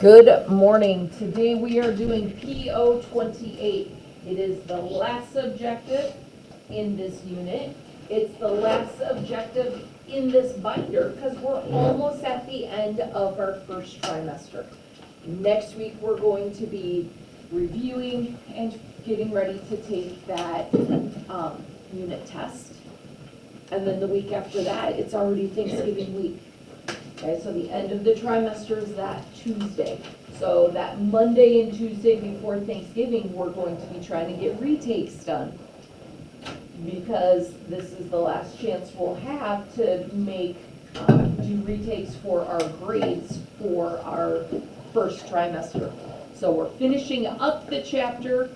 Good morning. Today we are doing Po28. It is the last objective in this unit. It's the last objective in this binder because we're almost at the end of our first trimester. Next week, we're going to be reviewing and getting ready to take that unit test. And then the week after that, it's already Thanksgiving week. Okay, so the end of the trimester is that Tuesday. So that Monday and Tuesday before Thanksgiving, we're going to be trying to get retakes done. Because this is the last chance we'll have to do retakes for our grades for our first trimester. So we're finishing up the chapter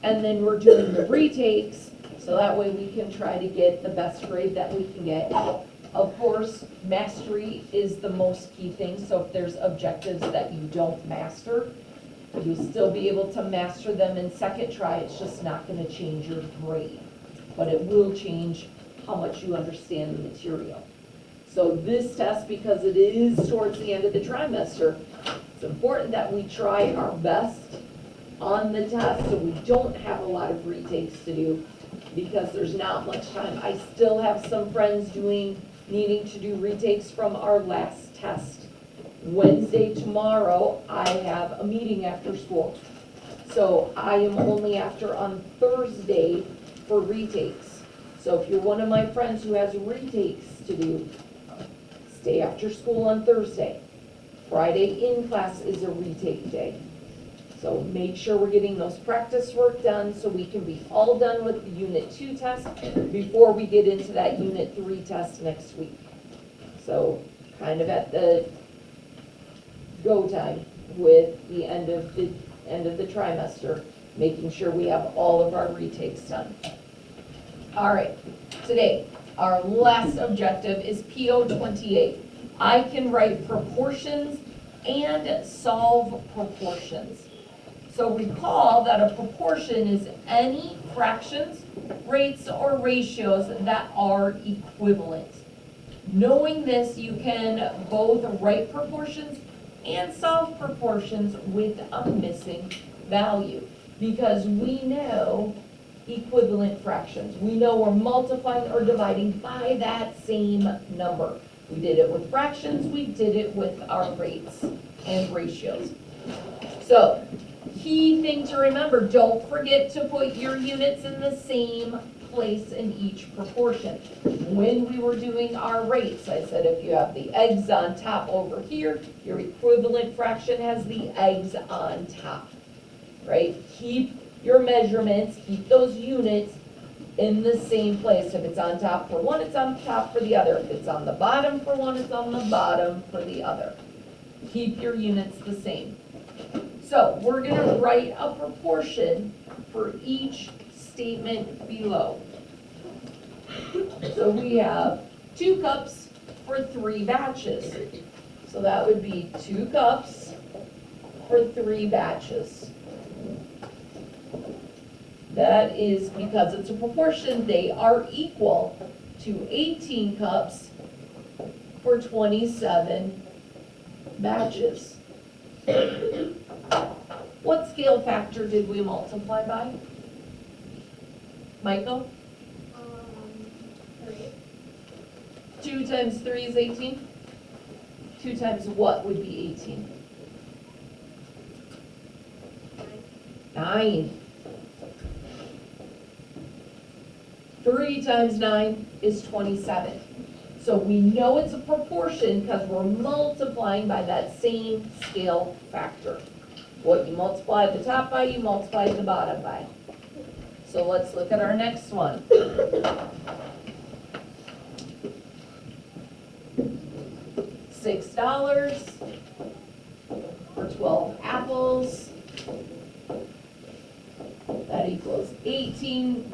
and then we're doing the retakes. So that way we can try to get the best grade that we can get. Of course, mastery is the most key thing, so if there's objectives that you don't master, you'll still be able to master them in second try, it's just not gonna change your grade. But it will change how much you understand the material. So this test, because it is towards the end of the trimester, it's important that we try our best on the test so we don't have a lot of retakes to do, because there's not much time. I still have some friends needing to do retakes from our last test. Wednesday, tomorrow, I have a meeting after school. So I am only after on Thursday for retakes. So if you're one of my friends who has retakes to do, stay after school on Thursday. Friday in class is a retake day. So make sure we're getting those practice work done so we can be all done with the Unit 2 test before we get into that Unit 3 test next week. So kind of at the go time with the end of the trimester, making sure we have all of our retakes done. All right, today our last objective is Po28. I can write proportions and solve proportions. So recall that a proportion is any fractions, rates, or ratios that are equivalent. Knowing this, you can both write proportions and solve proportions with a missing value, because we know equivalent fractions. We know we're multiplying or dividing by that same number. We did it with fractions, we did it with our rates and ratios. So, key thing to remember, don't forget to put your units in the same place in each proportion. When we were doing our rates, I said if you have the eggs on top over here, your equivalent fraction has the eggs on top, right? Keep your measurements, keep those units in the same place. If it's on top for one, it's on top for the other. If it's on the bottom for one, it's on the bottom for the other. Keep your units the same. So we're going to write a proportion for each statement below. So we have 2 cups for 3 batches. So that would be 2 cups for 3 batches. That is because it's a proportion, they are equal to 18 cups for 27 batches. What scale factor did we multiply by? Michael? 3. 2 times 3 is 18? 2 times what would be 18? 9. 3 times 9 is 27. So we know it's a proportion because we're multiplying by that same scale factor. What you multiply the top by, you multiply the bottom by. So let's look at our next one. $6 for 12 apples. That equals $18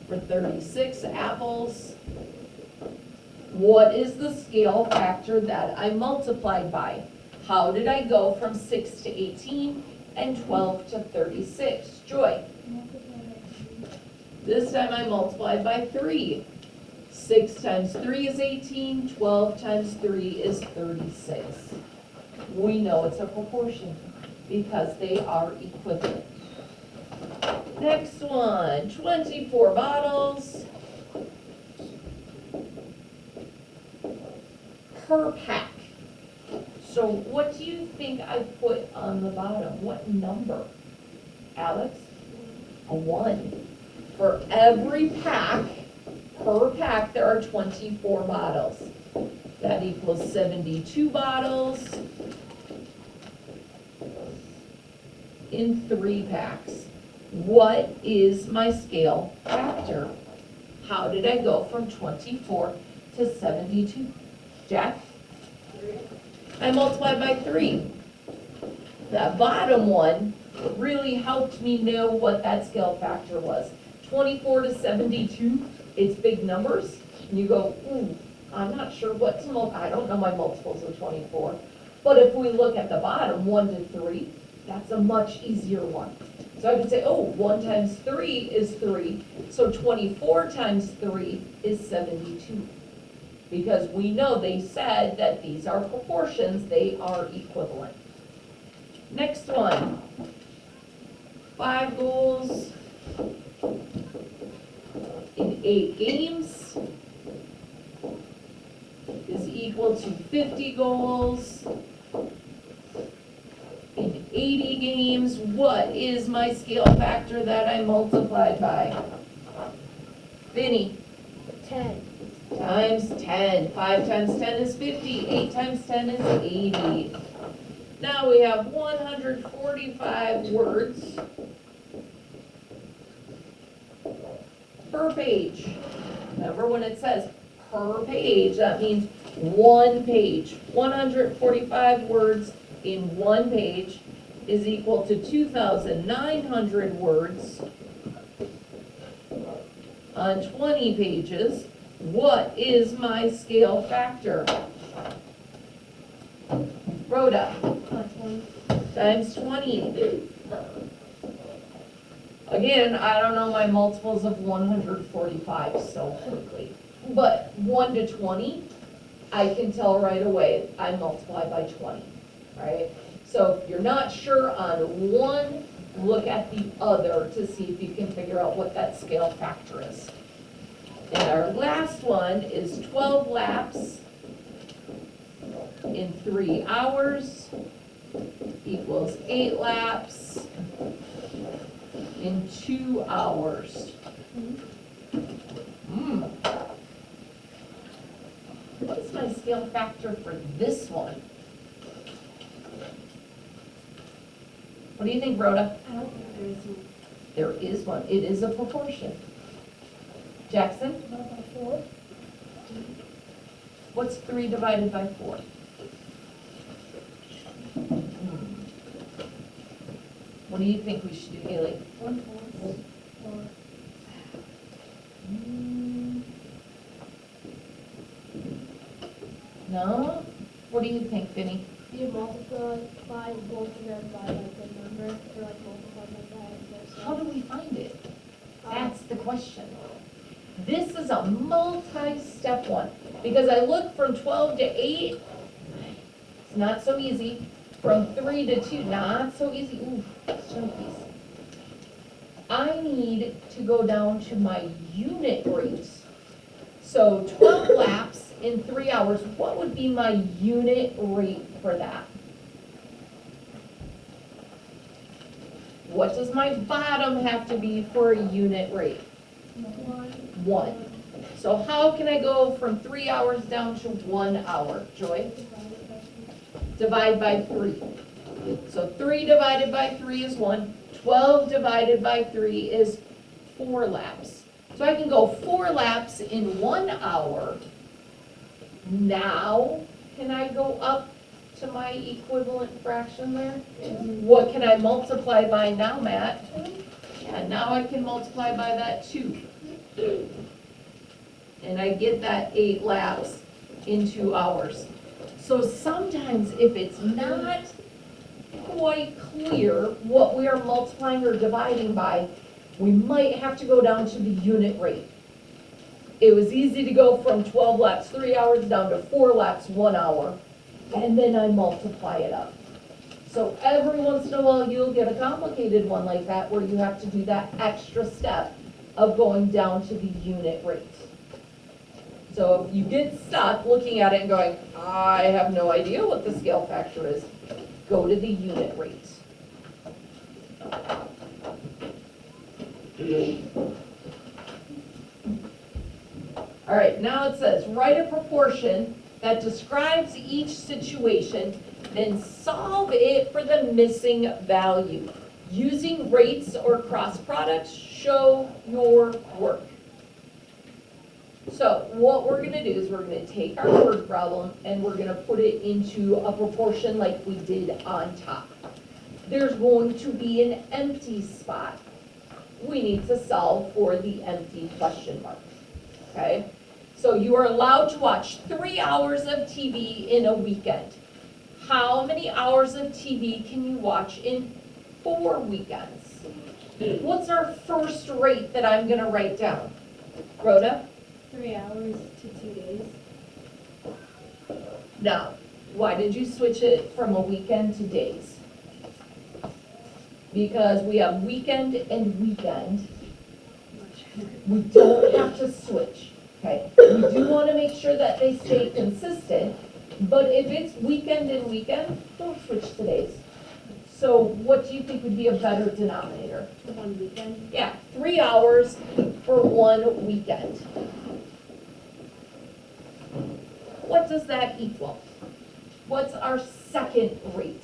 for 36 apples. What is the scale factor that I multiplied by? How did I go from 6 to 18 and 12 to 36? Joy. This time I multiplied by 3. 6 times 3 is 18, 12 times 3 is 36. We know it's a proportion because they are equivalent. Next one, 24 bottles per pack. So what do you think I put on the bottom? What number? Alex? A 1. For every pack, per pack, there are 24 bottles. That equals 72 bottles in 3 packs. What is my scale factor? How did I go from 24 to 72? Jack? I multiplied by 3. That bottom one really helped me know what that scale factor was. 24 to 72, it's big numbers. And you go, ooh, I'm not sure what to I don't know my multiples of 24. But if we look at the bottom, 1 to 3, that's a much easier one. So I could say, oh, 1 times 3 is 3. So 24 times 3 is 72. Because we know they said that these are proportions, they are equivalent. Next one. 5 goals in 8 games is equal to 50 goals in 80 games. What is my scale factor that I multiplied by? Vinny? 10. Times 10. 5 times 10 is 50. 8 times 10 is 80. Now we have 145 words per page. Remember when it says per page, that means 1 page. 145 words in 1 page is equal to 2,900 words on 20 pages. What is my scale factor? Rhoda? 20. Times 20. Again, I don't know my multiples of 145 so quickly. But 1 to 20, I can tell right away I multiply by 20, right? So if you're not sure on one, look at the other to see if you can figure out what that scale factor is. And our last one is 12 laps in 3 hours equals 8 laps in 2 hours. What is my scale factor for this one? What do you think, Rhoda? I don't think there is one. There is one. It is a proportion. Jackson? About by 4. What's 3 divided by 4? What do you think we should do, Haley? 1/4. Or No? What do you think, Vinny? you multiply both of them by like the number, or like multiply by that and there's How do we find it? That's the question. This is a multi-step one, because I look from 12 to 8, it's not so easy. From 3 to 2, not so easy. Ooh, chunkies. I need to go down to my unit rates. So 12 laps in 3 hours, what would be my unit rate for that? What does my bottom have to be for a unit rate? 1. So how can I go from 3 hours down to 1 hour? Joy? Divide by 3. So 3 divided by 3 is 1. 12 divided by 3 is 4 laps. So I can go 4 laps in 1 hour. Now, can I go up to my equivalent fraction there? What can I multiply by now, Matt? Yeah, now I can multiply by that 2. And I get that 8 laps in 2 hours. So sometimes if it's not quite clear what we are multiplying or dividing by, we might have to go down to the unit rate. It was easy to go from 12 laps, 3 hours, down to 4 laps, 1 hour. and then I multiply it up. So every once in a while, you'll get a complicated one like that where you have to do that extra step of going down to the unit rate. So if you get stuck looking at it and going, I have no idea what the scale factor is, go to the unit rate. All right, now it says, write a proportion that describes each situation, then solve it for the missing value. Using rates or cross products, show your work. So what we're gonna do is we're gonna take our word problem and we're gonna put it into a proportion like we did on top. There's going to be an empty spot. We need to solve for the empty question mark, okay? So you are allowed to watch 3 hours of TV in a weekend. How many hours of TV can you watch in 4 weekends? What's our first rate that I'm gonna write down? Rhoda? 3 hours to 2 days. Now, why did you switch it from a weekend to days? Because we have weekend and weekend. We don't have to switch, okay? We do want to make sure that they stay consistent, but if it's weekend and weekend, don't switch to days. So what do you think would be a better denominator? 1 weekend. Yeah, 3 hours for 1 weekend. What does that equal? What's our second rate?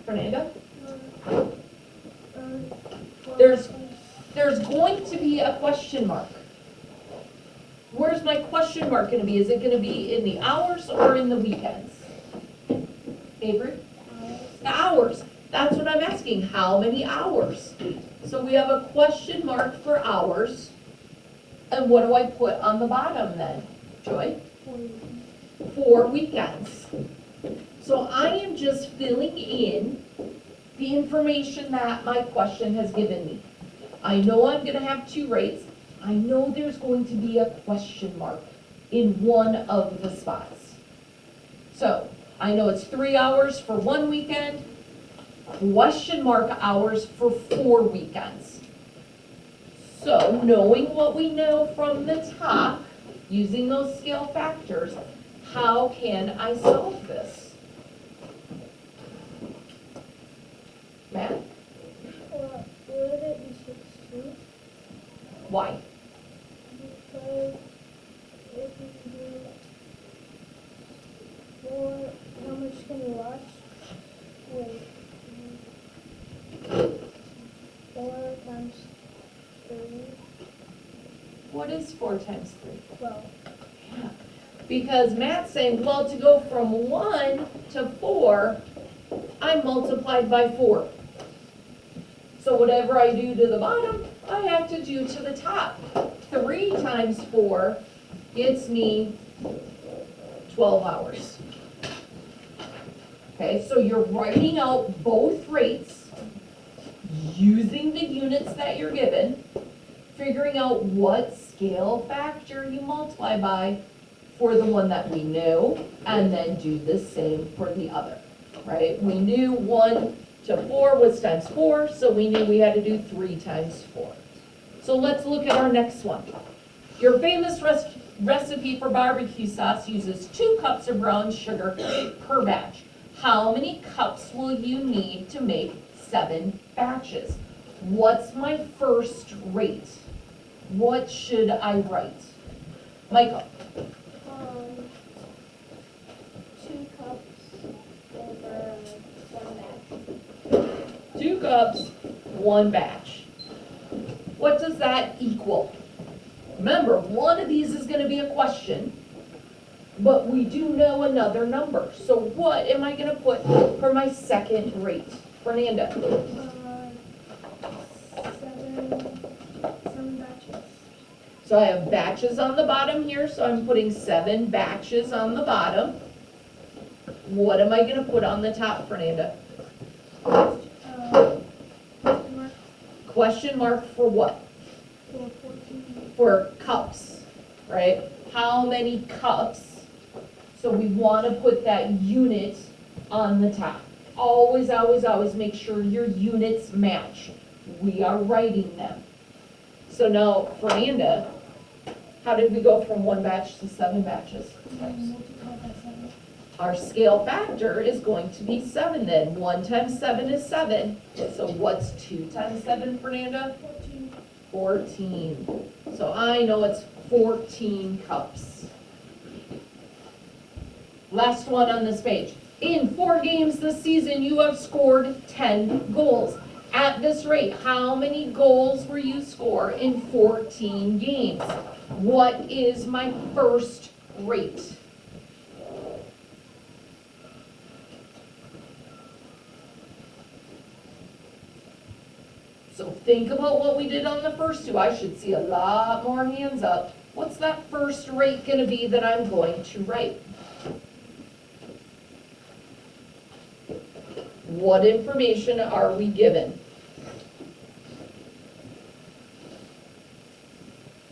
Fernanda? There's going to be a question mark. Where's my question mark going to be? Is it going to be in the hours or in the weekends? Avery? The hours. That's what I'm asking. How many hours? So we have a question mark for hours. And what do I put on the bottom then? Joy? 4 weekends. So I am just filling in the information that my question has given me. I know I'm going to have 2 rates. I know there's going to be a question mark in one of the spots. So I know it's 3 hours for 1 weekend, question mark hours for 4 weekends. So knowing what we know from the top, using those scale factors, how can I solve this? Matt? Would it be 16? Why? Because if you do 4, how much can you watch? Wait. 4 times 3. What is 4 times 3? 12. Yeah. Because Matt's saying, well, to go from 1 to 4, I multiplied by 4. So whatever I do to the bottom, I have to do to the top. 3 times 4 gets me 12 hours. Okay, so you're writing out both rates, using the units that you're given, figuring out what scale factor you multiply by for the one that we know, and then do the same for the other, right? We knew 1 to 4 was times 4, so we knew we had to do 3 times 4. So let's look at our next one. Your famous recipe for barbecue sauce uses 2 cups of brown sugar per batch. How many cups will you need to make 7 batches? What's my first rate? What should I write? Michael? 2 cups over 1 batch. 2 cups, 1 batch. What does that equal? Remember, one of these is going to be a question, but we do know another number. So what am I going to put for my second rate? Fernanda? 7 batches. So I have batches on the bottom here, so I'm putting 7 batches on the bottom. What am I going to put on the top, Fernanda? Question mark. Question mark for what? For 14. For cups, right? how many cups. So we wanna put that unit on the top. Always, always, always make sure your units match. We are writing them. So now, Fernanda, how did we go from 1 batch to 7 batches? Multiply by 7. Our scale factor is going to be 7 then. 1 times 7 is 7. So what's 2 times 7, Fernanda? 14. 14. So I know it's 14 cups. Last one on this page. In 4 games this season, you have scored 10 goals. At this rate, how many goals will you score in 14 games? What is my first rate? So think about what we did on the first 2. I should see a lot more hands up. What's that first rate going to be that I'm going to write? What information are we given?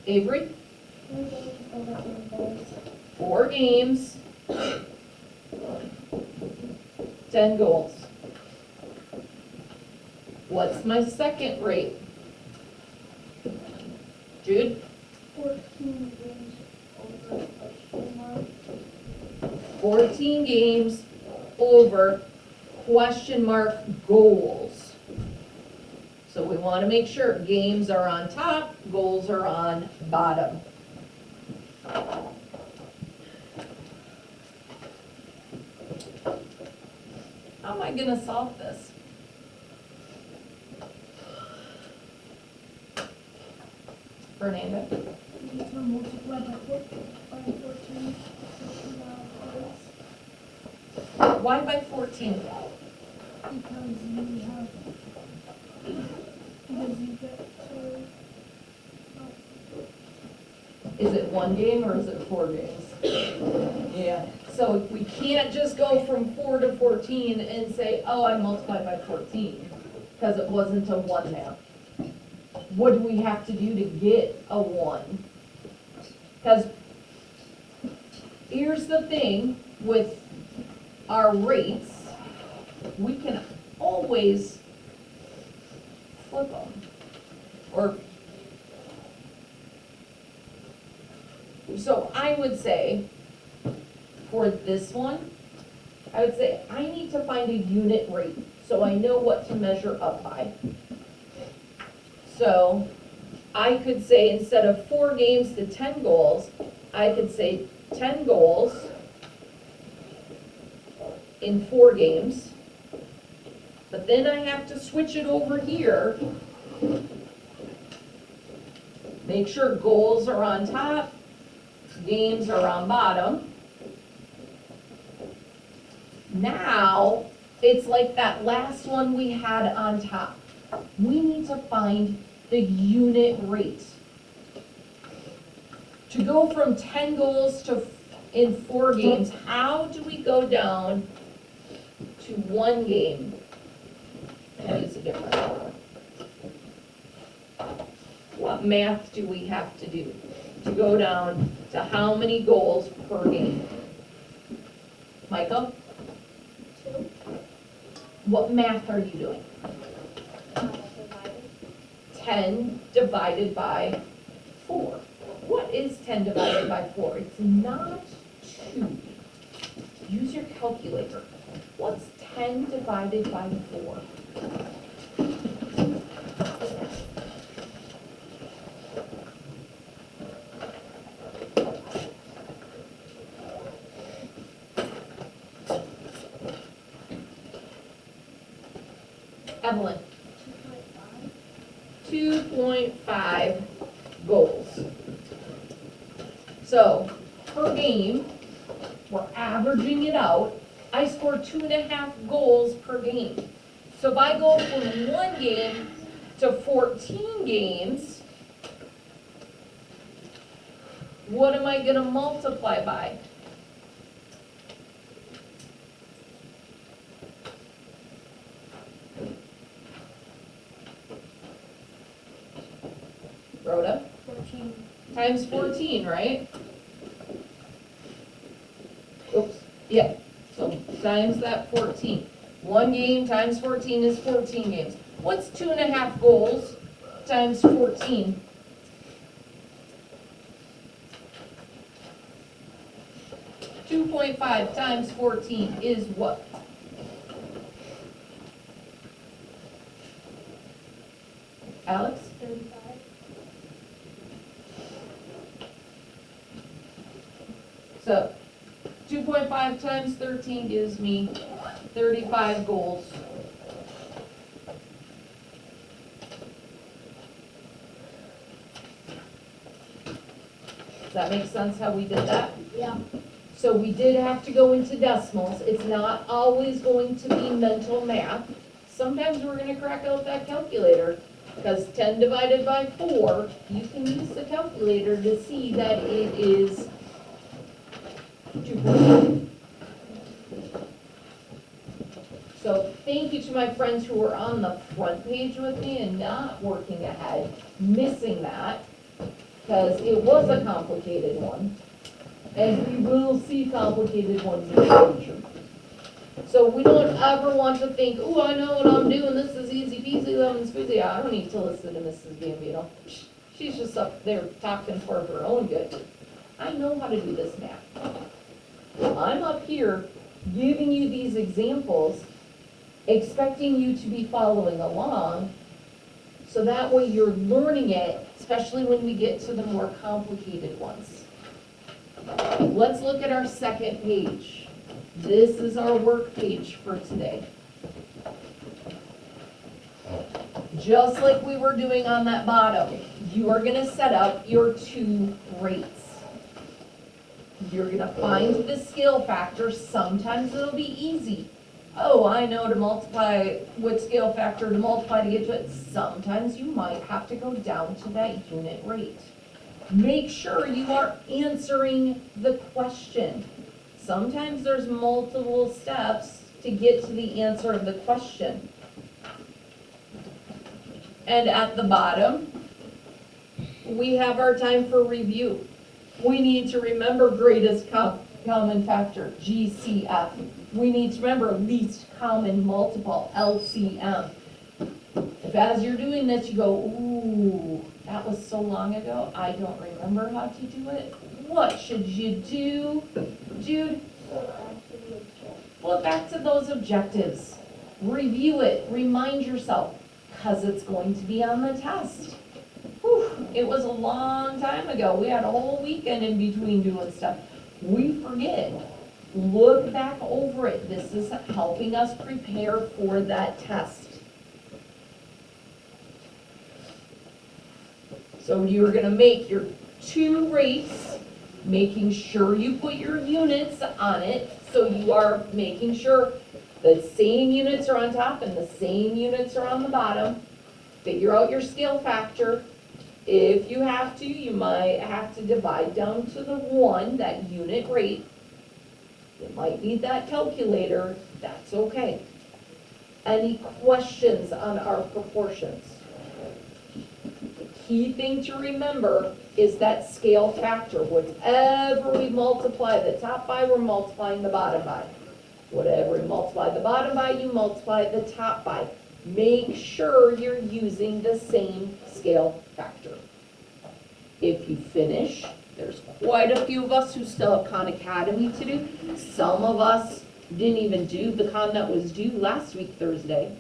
Avery? 4 games, 10 goals. What's my second rate? Jude? 14 games over question mark. 14 games over question mark goals. So we want to make sure games are on top, goals are on bottom. How am I going to solve this? Fernanda? You need to multiply by 14. Why by 14? Because you get to. Is it 1 game or is it 4 games? Yeah, so we can't just go from 4 to 14 and say, oh, I multiplied by 14, because it wasn't a 1 there. What do we have to do to get a 1? Because here's the thing with our rates, we can always flip them. Or, so I would say, for this one, I would say I need to find a unit rate so I know what to measure up by. So I could say instead of 4 games to 10 goals, I could say 10 goals in 4 games. But then I have to switch it over here. Make sure goals are on top, games are on bottom. Now, it's like that last one we had on top. We need to find the unit rate. To go from 10 goals to in 4 games, how do we go down to 1 game? What is the difference? What math do we have to do to go down to how many goals per game? Michael? 2. What math are you doing? 10 divided by 4. What is 10 divided by 4? It's not 2. Use your calculator. What's 10 divided by 4? Evelyn? 2.5 goals. So, per game, we're averaging it out. I score 2.5 goals per game. So if I go from 1 game to 14 games, what am I gonna multiply by? Rhoda? 14. Times 14, right? Yeah, so times that 14. One game times 14 is 14 games. What's 2.5 goals times 14? .5 times 14 is what? Alex? 35. So 2.5 times 13 gives me 35 goals. Does that make sense how we did that? Yeah. So we did have to go into decimals. It's not always going to be mental math. Sometimes we're gonna crack out that calculator, because 10 divided by 4, you can use the calculator to see that it is 2.5. So thank you to my friends who were on the front page with me and not working ahead, missing that, because it was a complicated one. And we will see complicated ones in the future. So we don't ever want to think, oh, I know what I'm doing, this is easy peasy, lemon squeezy. I don't need to listen to Mrs. Gambino. She's just up there talking for her own good. I know how to do this math. I'm up here giving you these examples, expecting you to be following along, so that way you're learning it, especially when we get to the more complicated ones. Let's look at our second page. This is our work page for today. Just like we were doing on that bottom, you are gonna set up your 2 rates. You're gonna find the scale factor. Sometimes it'll be easy. Oh, I know to multiply with scale factor to multiply to get to it. Sometimes you might have to go down to that unit rate. Make sure you are answering the question. Sometimes there's multiple steps to get to the answer of the question. And at the bottom, we have our time for review. We need to remember greatest common factor, GCF. We need to remember least common multiple, LCM. If as you're doing this, you go, ooh, that was so long ago, I don't remember how to do it. What should you do, Jude? Flip back to those objectives. Review it, remind yourself, because it's going to be on the test. Whew, it was a long time ago. We had a whole weekend in between doing stuff. We forget. Look back over it. This is helping us prepare for that test. So you're gonna make your 2 rates, making sure you put your units on it. So you are making sure the same units are on top and the same units are on the bottom. Figure out your scale factor. If you have to, you might have to divide down to the 1, that unit rate. You might need that calculator, that's okay. Any questions on our proportions? The key thing to remember is that scale factor. Whatever we multiply the top by, we're multiplying the bottom by. Whatever we multiply the bottom by, you multiply the top by. Make sure you're using the same scale factor. If you finish, there's quite a few of us who still have Khan Academy to do. Some of us didn't even do the Khan that was due last week, Thursday.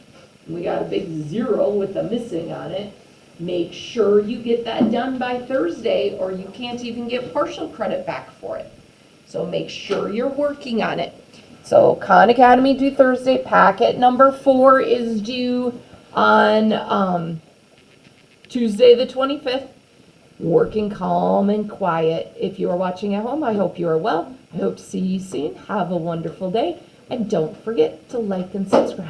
We got a big 0 with a missing on it. Make sure you get that done by Thursday or you can't even get partial credit back for it. So make sure you're working on it. So Khan Academy due Thursday, packet number 4 is due on Tuesday the 25th. Working calm and quiet. If you are watching at home, I hope you are well. I hope to see you soon. Have a wonderful day. And don't forget to like and subscribe.